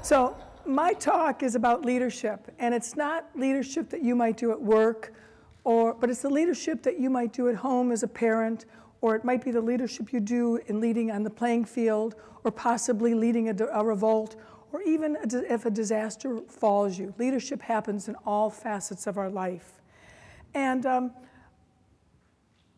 So my talk is about leadership, and it's not leadership that you might do at work, but it's the leadership that you might do at home as a parent, or it might be the leadership you do in leading on the playing field, or possibly leading a revolt, or even if a disaster falls you. Leadership happens in all facets of our life. And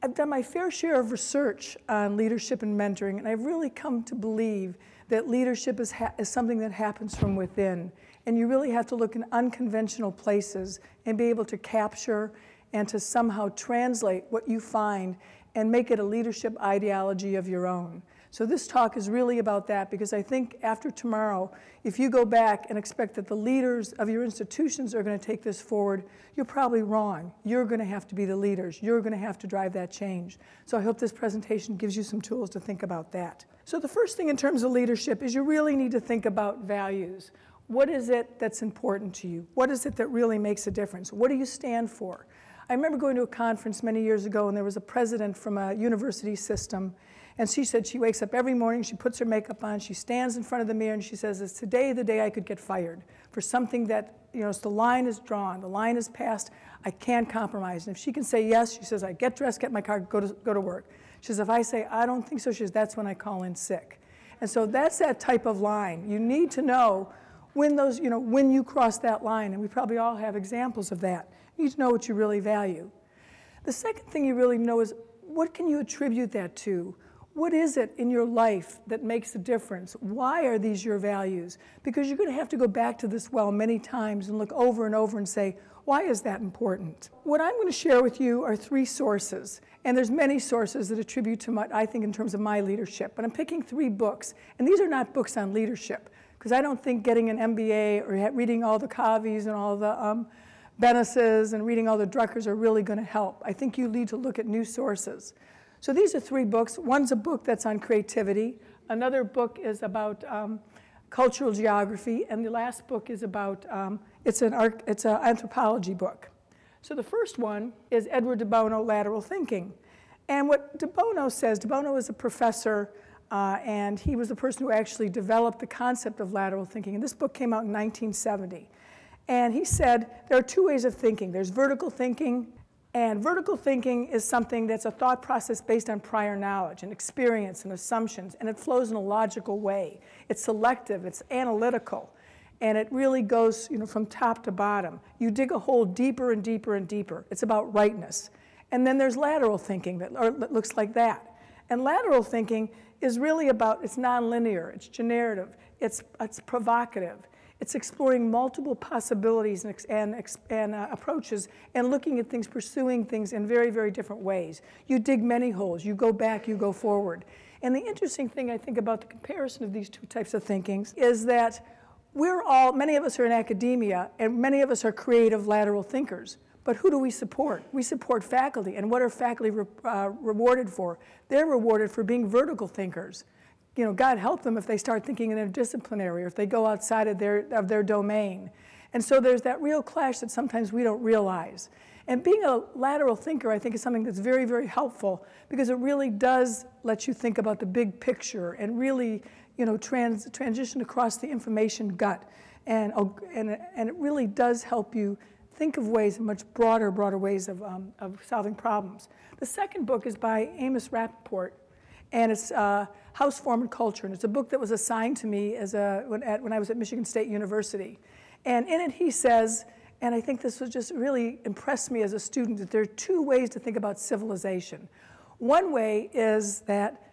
I've done my fair share of research on leadership and mentoring, and I've really come to believe that leadership is something that happens from within. And you really have to look in unconventional places and be able to capture and to somehow translate what you find and make it a leadership ideology of your own. So this talk is really about that, because I think after tomorrow, if you go back and expect that the leaders of your institutions are going to take this forward, you're probably wrong. You're going to have to be the leaders. You're going to have to drive that change. So I hope this presentation gives you some tools to think about that. So the first thing in terms of leadership is you really need to think about values. What is it that's important to you? What is it that really makes a difference? What do you stand for? I remember going to a conference many years ago, and there was a president from a university system, and she said she wakes up every morning, she puts her makeup on, she stands in front of the mirror, and she says, "Is today the day I could get fired for something that, the line is drawn, the line is passed, I can't compromise." And if she can say yes, she says, "I get dressed, get my car, go to work." She says, "If I say I don't think so," she says, "that's when I call in sick." And so that's that type of line. You need to know when when you cross that line, and we probably all have examples of that. You need to know what you really value. The second thing you really know is, what can you attribute that to? What is it in your life that makes a difference? Why are these your values? Because you're going to have to go back to this well many times and look over and over and say, why is that important? What I'm going to share with you are 3 sources, and there's many sources that attribute to I think in terms of my leadership, but I'm picking 3 books, and these are not books on leadership, because I don't think getting an MBA or reading all the Coveys and all the Bennesses and reading all the Druckers are really going to help. I think you need to look at new sources. So these are 3 books. One's a book that's on creativity. Another book is about cultural geography. And the last book is about, it's an anthropology book. So the first one is Edward de Bono, Lateral Thinking. And what de Bono says, de Bono is a professor, and he was the person who actually developed the concept of lateral thinking. And this book came out in 1970. And he said there are 2 ways of thinking. There's vertical thinking, and vertical thinking is something that's a thought process based on prior knowledge and experience and assumptions, and it flows in a logical way. It's selective, it's analytical, and it really goes from top to bottom. You dig a hole deeper and deeper and deeper. It's about rightness. And then there's lateral thinking that looks like that. And lateral thinking is really about, it's nonlinear, it's generative, it's provocative. It's exploring multiple possibilities and approaches and looking at things, pursuing things in very, very different ways. You dig many holes. You go back, you go forward. And the interesting thing I think about the comparison of these 2 types of thinkings is that many of us are in academia, and many of us are creative lateral thinkers. But who do we support? We support faculty. And what are faculty rewarded for? They're rewarded for being vertical thinkers. God help them if they start thinking interdisciplinary, or if they go outside of their domain. And so there's that real clash that sometimes we don't realize. And being a lateral thinker, I think, is something that's very, very helpful, because it really does let you think about the big picture and really, transition across the information gut. And it really does help you think of ways, much broader ways of solving problems. The second book is by Amos Rappaport, and it's House Form and Culture, and it's a book that was assigned to me when I was at Michigan State University. And in it he says, and I think this was just really impressed me as a student, that there are 2 ways to think about civilization. One way is that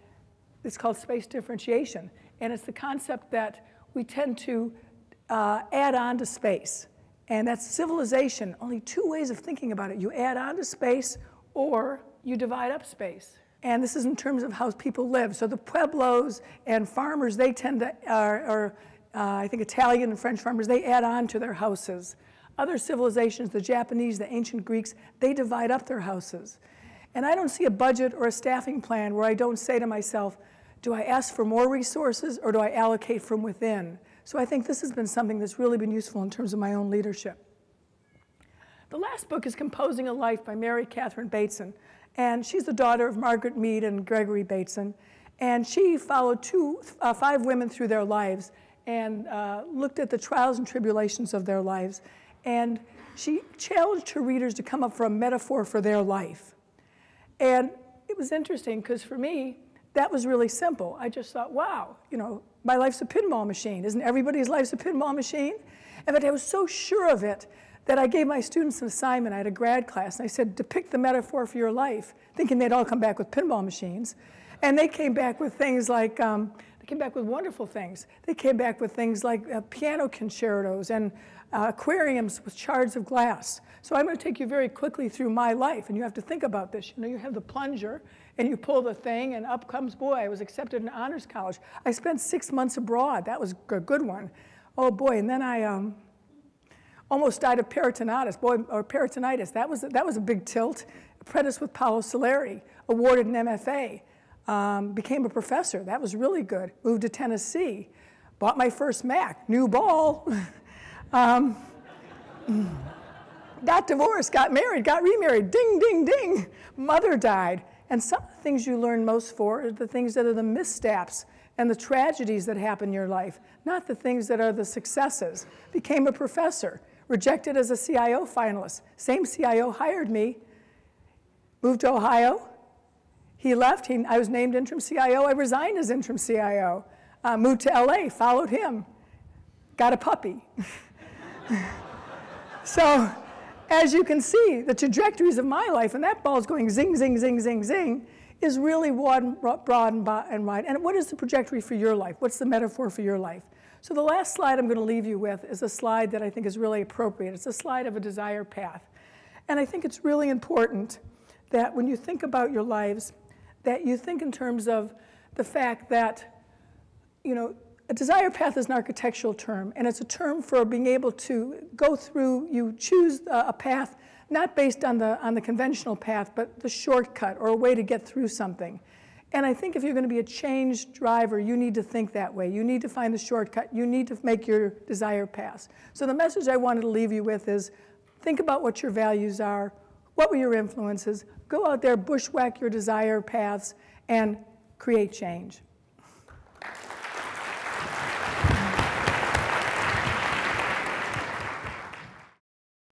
it's called space differentiation, and it's the concept that we tend to add on to space. And that's civilization. Only 2 ways of thinking about it. You add on to space, or you divide up space. And this is in terms of how people live. So the Pueblos and farmers, they tend to, I think Italian and French farmers, they add on to their houses. Other civilizations, the Japanese, the ancient Greeks, they divide up their houses. And I don't see a budget or a staffing plan where I don't say to myself, do I ask for more resources, or do I allocate from within? So I think this has been something that's really been useful in terms of my own leadership. The last book is Composing a Life by Mary Catherine Bateson. And she's the daughter of Margaret Mead and Gregory Bateson. And she followed 5 women through their lives and looked at the trials and tribulations of their lives. And she challenged her readers to come up with a metaphor for their life. And it was interesting because for me, that was really simple. I just thought, wow, you know, my life's a pinball machine. Isn't everybody's life's a pinball machine? In fact, I was so sure of it that I gave my students an assignment. I had a grad class, and I said, depict the metaphor for your life, thinking they'd all come back with pinball machines. And they came back with things like, they came back with wonderful things. They came back with things like piano concertos and aquariums with shards of glass. So I'm going to take you very quickly through my life, and you have to think about this. You know, you have the plunger, and you pull the thing, and up comes, boy, I was accepted in honors college. I spent 6 months abroad. That was a good one. Oh, boy, and then I almost died of peritonitis, or peritonitis. That was a big tilt. Apprenticed with Paolo Soleri, awarded an MFA. Became a professor. That was really good. Moved to Tennessee. Bought my first Mac. New ball. Got divorced, got married, got remarried. Ding, ding, ding. Mother died. And some of the things you learn most for are the things that are the missteps and the tragedies that happen in your life, not the things that are the successes. Became a professor. Rejected as a CIO finalist. Same CIO hired me. Moved to Ohio. He left. I was named interim CIO. I resigned as interim CIO. Moved to LA. Followed him. Got a puppy. So, as you can see, the trajectories of my life, and that ball's going zing, zing, zing, zing, zing, is really broad and wide. And what is the trajectory for your life? What's the metaphor for your life? So the last slide I'm going to leave you with is a slide that I think is really appropriate. It's a slide of a desire path. And I think it's really important that when you think about your lives, that you think in terms of the fact that, you know, a desire path is an architectural term, and it's a term for being able to go through, you choose a path not based on the conventional path, but the shortcut or a way to get through something. And I think if you're going to be a change driver, you need to think that way. You need to find the shortcut. You need to make your desire paths. So the message I wanted to leave you with is think about what your values are, what were your influences, go out there, bushwhack your desire paths, and create change.